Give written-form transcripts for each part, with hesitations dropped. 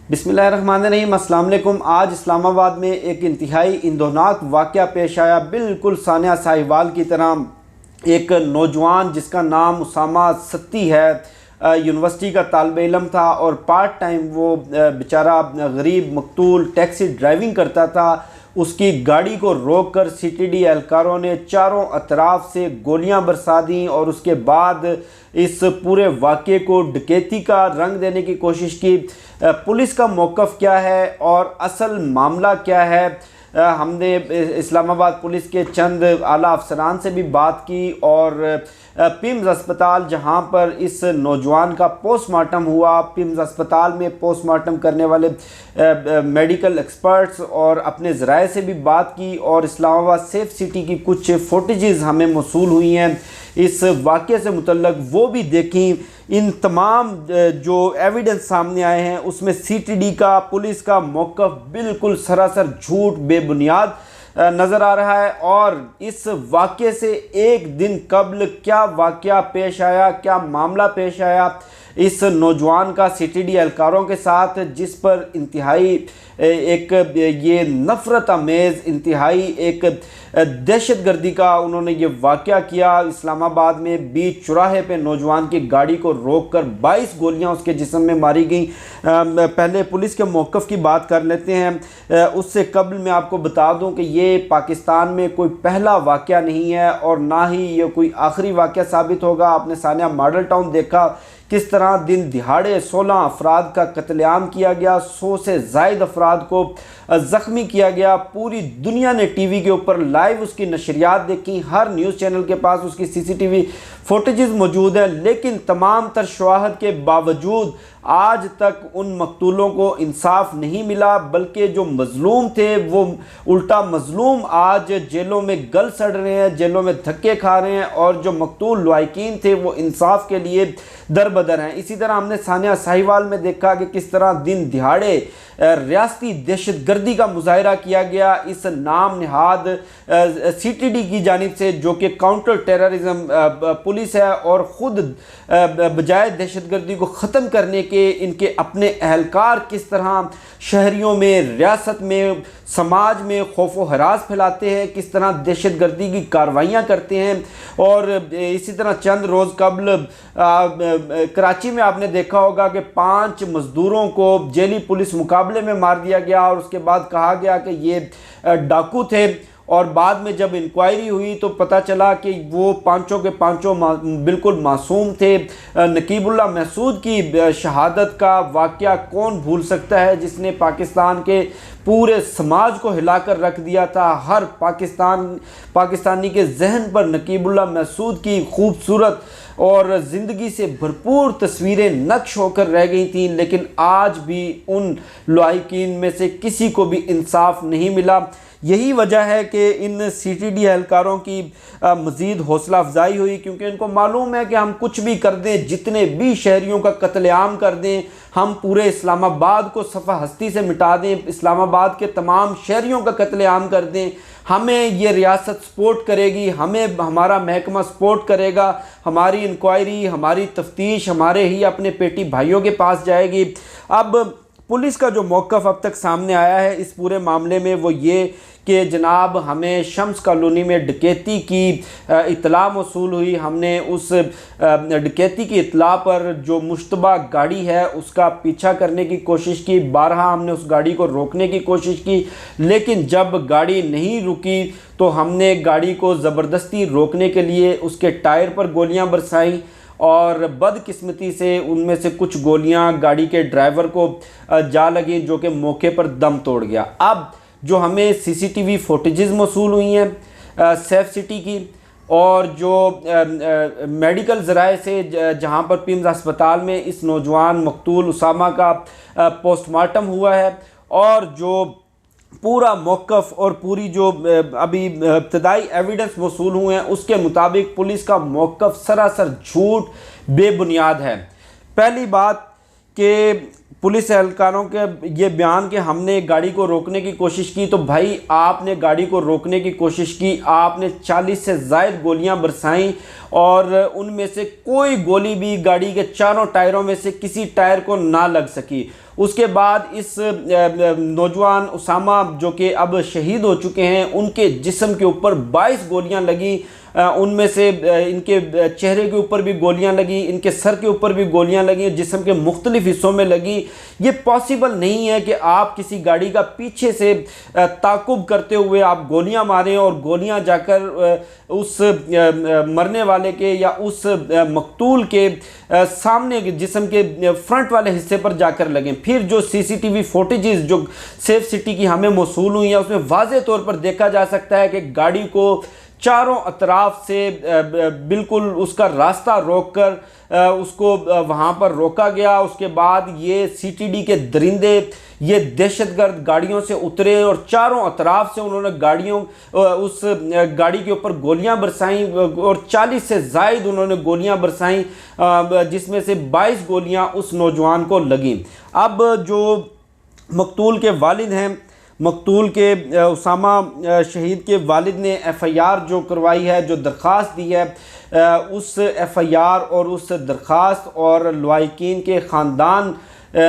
बिस्मिल्लाहिर्रहमानिर्रहीम। अस्सलाम वालेकुम। आज इस्लामाबाद में एक इंतहाई इंदोनाक वाक़या पेश आया। बिल्कुल सानिया साहिवाल की तरह एक नौजवान जिसका नाम उसामा सत्ती है, यूनिवर्सिटी का तालिब इल्म था और पार्ट टाइम वो बेचारा गरीब मकतूल टैक्सी ड्राइविंग करता था। उसकी गाड़ी को रोककर सीटीडी एहलकारों ने चारों अतराफ से गोलियां बरसा दी और उसके बाद इस पूरे वाक़े को डकैती का रंग देने की कोशिश की। पुलिस का मौक़िफ़ क्या है और असल मामला क्या है, हमने इस्लामाबाद पुलिस के चंद आला अफसरान से भी बात की और पिम्स अस्पताल जहां पर इस नौजवान का पोस्टमार्टम हुआ, पिम्स अस्पताल में पोस्टमार्टम करने वाले मेडिकल एक्सपर्ट्स और अपने ज़राए से भी बात की और इस्लामाबाद सेफ सिटी की कुछ फुटेजेस हमें मौसूल हुई हैं इस वाक़े से मुतल्लक, वो भी देखी। इन तमाम जो एविडेंस सामने आए हैं उसमें सीटीडी का पुलिस का मौक़िफ़ बिल्कुल सरासर झूठ बेबुनियाद नज़र आ रहा है। और इस वाक़े से एक दिन कबल क्या वाक़या पेश आया, क्या मामला पेश आया इस नौजवान का सीटीडी एहलकारों के साथ, जिस पर इंतहाई एक ये नफ़रत आमेज़ इंतहाई एक दहशतगर्दी का उन्होंने ये वाक़या किया। इस्लामाबाद में बीच चौराहे पे नौजवान की गाड़ी को रोककर 22 गोलियां उसके जिस्म में मारी गई। पहले पुलिस के मौक़िफ़ की बात कर लेते हैं। उससे कबल मैं आपको बता दूं कि ये पाकिस्तान में कोई पहला वाक़या नहीं है और ना ही ये कोई आखिरी वाक़या साबित होगा। आपने सानिया मॉडल टाउन देखा किस तरह दिन दिहाड़े 16 अफराद का कत्लेआम किया गया, 100 से ज़ायद अफराद को ज़ख्मी किया गया। पूरी दुनिया ने टीवी के ऊपर लाइव उसकी नशरियात देखी, हर न्यूज़ चैनल के पास उसकी सीसीटीवी फुटेजेस मौजूद है। लेकिन तमाम तर शवाहद के बावजूद आज तक उन मकतूलों को इंसाफ नहीं मिला, बल्कि जो मज़लूम थे वो उल्टा मज़लूम आज जेलों में गल सड़ रहे हैं, जेलों में धक्के खा रहे हैं और जो मकतूल लवाकिन थे वो इंसाफ के लिए दर बदर हैं। इसी तरह हमने सानिया साहिवाल में देखा कि किस तरह दिन दिहाड़े रियासती दहशतगर्दी का मुजाहरा किया गया इस नाम निहाद सीटीडी की जानिब से, जो कि काउंटर टेररिज्म पुलिस है और ख़ुद बजाय दहशतगर्दी को ख़त्म करने के इनके अपने एहलकार किस तरह शहरियों में, रियासत में, समाज में खौफ व हरास फैलाते हैं, किस तरह दहशतगर्दी की कार्रवाइयाँ करते हैं। और इसी तरह चंद रोज़ कबल कराची में आपने देखा होगा कि 5 मज़दूरों को जेली पुलिस मुकाबले में मार दिया गया और उसके बाद कहा गया कि ये डाकू थे और बाद में जब इंक्वायरी हुई तो पता चला कि वो पांचों के पांचों बिल्कुल मासूम थे। नकीबुल्लाह महसूद की शहादत का वाक़या कौन भूल सकता है, जिसने पाकिस्तान के पूरे समाज को हिलाकर रख दिया था। हर पाकिस्तानी के जहन पर नकीबुल्लाह महसूद की खूबसूरत और ज़िंदगी से भरपूर तस्वीरें नक्श होकर रह गई थीं, लेकिन आज भी उन लवाकिन में से किसी को भी इंसाफ नहीं मिला। यही वजह है कि इन सीटीडी एहलकारों की मज़ीद हौसला अफजाई हुई, क्योंकि इनको मालूम है कि हम कुछ भी कर दें, जितने भी शहरियों का कत्लेआम कर दें, हम पूरे इस्लामाबाद को सफ़ा हस्ती से मिटा दें, इस्लामाबाद के तमाम शहरियों का कत्लेआम कर दें, हमें ये रियासत सपोर्ट करेगी, हमें हमारा महकमा सपोर्ट करेगा, हमारी इंक्वायरी, हमारी तफ्तीश हमारे ही अपने पेटी भाइयों के पास जाएगी। अब पुलिस का जो मौक़िफ़ अब तक सामने आया है इस पूरे मामले में वो ये कि जनाब हमें शम्स कॉलोनी में डकैती की इत्तला मौसूल हुई। हमने उस डकैती की इत्तला पर जो मुश्तबा गाड़ी है उसका पीछा करने की कोशिश की, बारहा हमने उस गाड़ी को रोकने की कोशिश की, लेकिन जब गाड़ी नहीं रुकी तो हमने गाड़ी को ज़बरदस्ती रोकने के लिए उसके टायर पर गोलियां बरसाईं और बदकिस्मती से उनमें से कुछ गोलियां गाड़ी के ड्राइवर को जा लगी, जो कि मौके पर दम तोड़ गया। अब जो हमें सीसीटीवी फुटेजेस मौसूल हुई हैं सेफ सिटी की और जो मेडिकल ज़राए से जहां पर पिम्स अस्पताल में इस नौजवान मकतूल उसामा का पोस्टमार्टम हुआ है और जो पूरा मौक़िफ़ और पूरी जो अभी इब्तदाई एविडेंस मौसूल हुए हैं उसके मुताबिक पुलिस का मौक़िफ़ सरासर झूठ बेबुनियाद है। पहली बात कि पुलिस एहलकारों के ये बयान कि हमने गाड़ी को रोकने की कोशिश की, तो भाई आपने गाड़ी को रोकने की कोशिश की, आपने 40 से ज़ायद गोलियां बरसाईं और उनमें से कोई गोली भी गाड़ी के चारों टायरों में से किसी टायर को ना लग सकी। उसके बाद इस नौजवान उसामा जो कि अब शहीद हो चुके हैं, उनके जिस्म के ऊपर 22 गोलियां लगी। उनमें से इनके चेहरे के ऊपर भी गोलियां लगी, इनके सर के ऊपर भी गोलियां लगी, जिस्म के मुख्तलिफ हिस्सों में लगी। ये पॉसिबल नहीं है कि आप किसी गाड़ी का पीछे से ताकुब करते हुए आप गोलियां मारें और गोलियां जाकर उस मरने वाले के या उस मकतूल के सामने के जिस्म के फ्रंट वाले हिस्से पर जाकर लगें। फिर जो सीसीटीवी फुटेजेस जो सेफ सिटी की हमें मौसूल हुई है, उसमें वाज़े तौर पर देखा जा सकता है कि गाड़ी को चारों अतराफ से बिल्कुल उसका रास्ता रोककर उसको वहाँ पर रोका गया। उसके बाद ये सीटीडी के दरिंदे, ये दहशतगर्द गाड़ियों से उतरे और चारों अतराफ से उन्होंने उस गाड़ी के ऊपर गोलियां बरसाईं और 40 से ज़ायद उन्होंने गोलियां बरसाईं, जिसमें से 22 गोलियां उस नौजवान को लगीं। अब जो मकतूल के वालिद हैं, मकतूल के उसामा शहीद के वालिद ने एफ़आईआर जो करवाई है, जो दरख्वास्त दी है, उस एफ़आईआर और उस दरख्वास्त और लवाहिकीन के ख़ानदान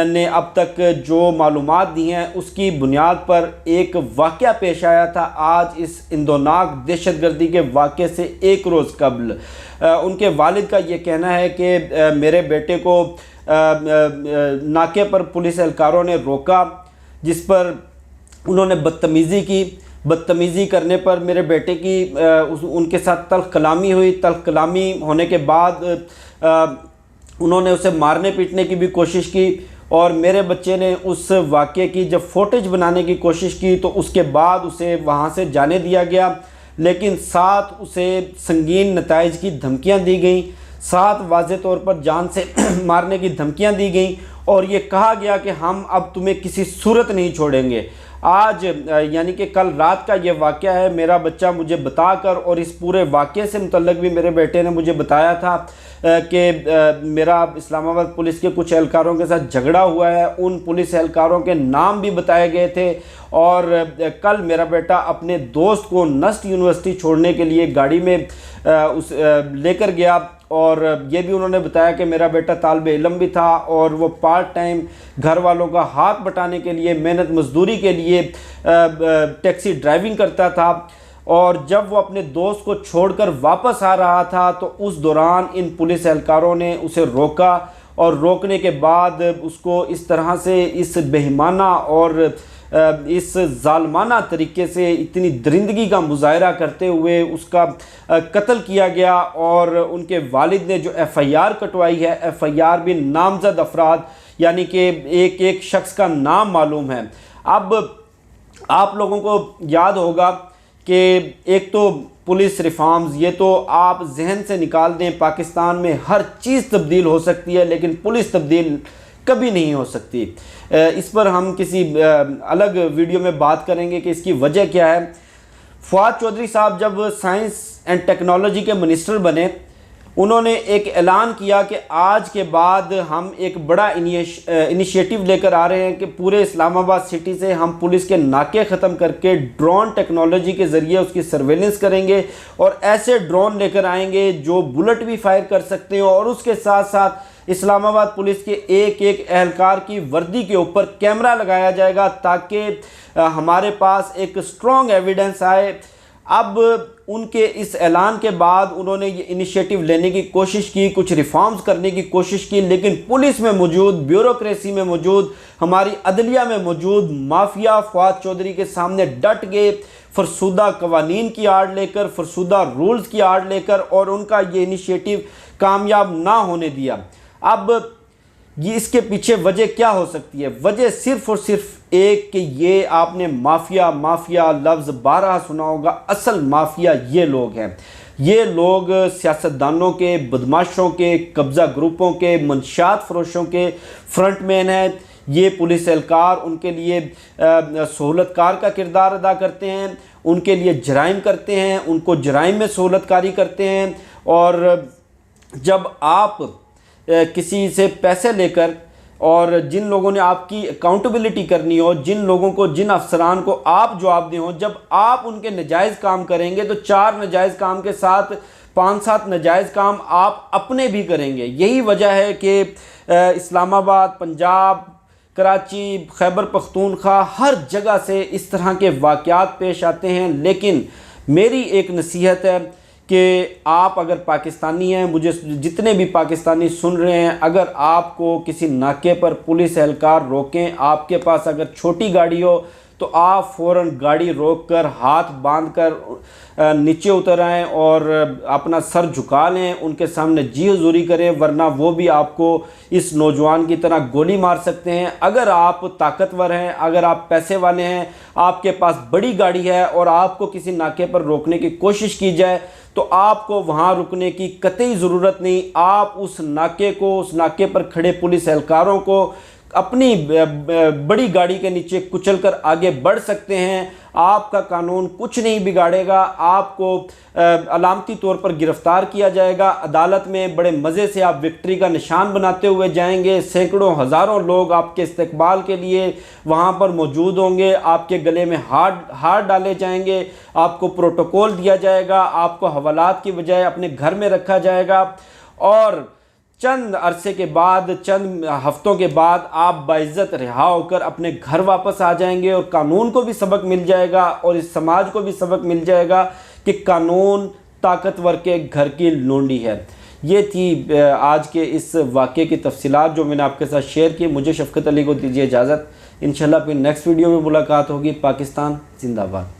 ने अब तक जो मालूमात दी हैं उसकी बुनियाद पर एक वाक़या पेश आया था। आज इस इंदोनाक दहशतगर्दी के वाक़े से एक रोज़ कबल उनके वालिद का ये कहना है कि मेरे बेटे को नाके पर पुलिस एहलकारों ने रोका, जिस पर उन्होंने बदतमीज़ी की। बदतमीज़ी करने पर मेरे बेटे की उनके साथ तल्ख़ कलामी हुई। तल्ख़ कलामी होने के बाद उन्होंने उसे मारने पीटने की भी कोशिश की और मेरे बच्चे ने उस वाक़े की जब फुटेज बनाने की कोशिश की तो उसके बाद उसे वहाँ से जाने दिया गया, लेकिन साथ उसे संगीन नताइज की धमकियाँ दी गई, साथ वाज़े तौर पर जान से मारने की धमकियाँ दी गई और ये कहा गया कि हम अब तुम्हें किसी सूरत नहीं छोड़ेंगे। आज यानी कि कल रात का ये वाक़या है। मेरा बच्चा मुझे बताकर और इस पूरे वाक़े से मुतल्लिक़ भी मेरे बेटे ने मुझे बताया था कि मेरा इस्लामाबाद पुलिस के कुछ एहलकारों के साथ झगड़ा हुआ है। उन पुलिस एहलकारों के नाम भी बताए गए थे और कल मेरा बेटा अपने दोस्त को नस्ट यूनिवर्सिटी छोड़ने के लिए गाड़ी में उस लेकर गया और ये भी उन्होंने बताया कि मेरा बेटा तालिबे इल्म भी था और वो पार्ट टाइम घर वालों का हाथ बटाने के लिए, मेहनत मजदूरी के लिए टैक्सी ड्राइविंग करता था। और जब वो अपने दोस्त को छोड़कर वापस आ रहा था तो उस दौरान इन पुलिस एहलकारों ने उसे रोका और रोकने के बाद उसको इस तरह से, इस बेईमाना और इस जालमाना तरीके से इतनी दरिंदगी का मुजाहरा करते हुए उसका कत्ल किया गया। और उनके वालिद ने जो एफ़आईआर कटवाई है, एफ़आईआर भी नामजद अफराद यानी कि एक एक शख्स का नाम मालूम है। अब आप लोगों को याद होगा कि एक तो पुलिस रिफॉर्म्स, ये तो आप जहन से निकाल दें, पाकिस्तान में हर चीज़ तब्दील हो सकती है लेकिन पुलिस तब्दील कभी नहीं हो सकती। इस पर हम किसी अलग वीडियो में बात करेंगे कि इसकी वजह क्या है। फवाद चौधरी साहब जब साइंस एंड टेक्नोलॉजी के मिनिस्टर बने, उन्होंने एक ऐलान किया कि आज के बाद हम एक बड़ा इनिशिएटिव लेकर आ रहे हैं कि पूरे इस्लामाबाद सिटी से हम पुलिस के नाके ख़त्म करके ड्रोन टेक्नोलॉजी के ज़रिए उसकी सर्वेलेंस करेंगे और ऐसे ड्रोन लेकर आएंगे जो बुलेट भी फायर कर सकते हो और उसके साथ साथ इस्लामाबाद पुलिस के एक एक एहलकार की वर्दी के ऊपर कैमरा लगाया जाएगा ताकि हमारे पास एक स्ट्रॉन्ग एविडेंस आए। अब उनके इस ऐलान के बाद उन्होंने ये इनिशिएटिव लेने की कोशिश की, कुछ रिफॉर्म्स करने की कोशिश की, लेकिन पुलिस में मौजूद, ब्यूरोक्रेसी में मौजूद, हमारी अदलिया में मौजूद माफिया फवाद चौधरी के सामने डट गए, फरसुदा कवानीन की आड़ लेकर, फरसुदा रूल्स की आड़ लेकर, और उनका ये इनिशिएटिव कामयाब ना होने दिया। अब ये इसके पीछे वजह क्या हो सकती है? वजह सिर्फ और सिर्फ एक कि ये आपने माफिया माफिया लफ्ज़ 12 सुना होगा। असल माफिया ये लोग हैं। ये लोग सियासतदानों के, बदमाशों के, कब्ज़ा ग्रुपों के, मंशात फरोशों के फ्रंटमैन हैं। ये पुलिस एहलकार उनके लिए सहूलतकार का किरदार अदा करते हैं, उनके लिए जराइम करते हैं, उनको जराइम में सहूलतकारी करते हैं। और जब आप किसी से पैसे लेकर और जिन लोगों ने आपकी अकाउंटेबिलिटी करनी हो, जिन लोगों को, जिन अफसरान को आप जवाब दें हो, जब आप उनके नजायज़ काम करेंगे तो 4 नजायज़ काम के साथ 5-7 नजायज़ काम आप अपने भी करेंगे। यही वजह है कि इस्लामाबाद, पंजाब, कराची, खैबर पख्तूनख्वा, हर जगह से इस तरह के वाक़यात पेश आते हैं। लेकिन मेरी एक नसीहत है कि आप अगर पाकिस्तानी हैं, मुझे जितने भी पाकिस्तानी सुन रहे हैं, अगर आपको किसी नाके पर पुलिस एहलकार रोकें, आपके पास अगर छोटी गाड़ी हो तो आप फ़ौरन गाड़ी रोककर हाथ बांधकर नीचे उतर आएँ और अपना सर झुका लें, उनके सामने जी हुजूरी करें, वरना वो भी आपको इस नौजवान की तरह गोली मार सकते हैं। अगर आप ताकतवर हैं, अगर आप पैसे वाले हैं, आपके पास बड़ी गाड़ी है और आपको किसी नाके पर रोकने की कोशिश की जाए तो आपको वहाँ रुकने की कतई ज़रूरत नहीं। आप उस नाके पर खड़े पुलिस एहलकारों को अपनी बड़ी गाड़ी के नीचे कुचलकर आगे बढ़ सकते हैं। आपका कानून कुछ नहीं बिगाड़ेगा, आपको अलामती तौर पर गिरफ्तार किया जाएगा। अदालत में बड़े मज़े से आप विक्ट्री का निशान बनाते हुए जाएंगे। सैकड़ों हज़ारों लोग आपके इस्तकबाल के लिए वहाँ पर मौजूद होंगे। आपके गले में हार डाले जाएंगे, आपको प्रोटोकॉल दिया जाएगा, आपको हवालात की बजाय अपने घर में रखा जाएगा और चंद अरसे के बाद, चंद हफ्तों के बाद आप बाइज़्ज़त रिहा होकर अपने घर वापस आ जाएंगे और कानून को भी सबक मिल जाएगा और इस समाज को भी सबक मिल जाएगा कि कानून ताकतवर के घर की लोंडी है। ये थी आज के इस वाक़े की तफसीलात जो मैंने आपके साथ शेयर की। मुझे शफ़क़त अली को दीजिए इजाज़त। इंशाल्लाह फिर नेक्स्ट वीडियो में मुलाकात होगी। पाकिस्तान जिंदाबाद।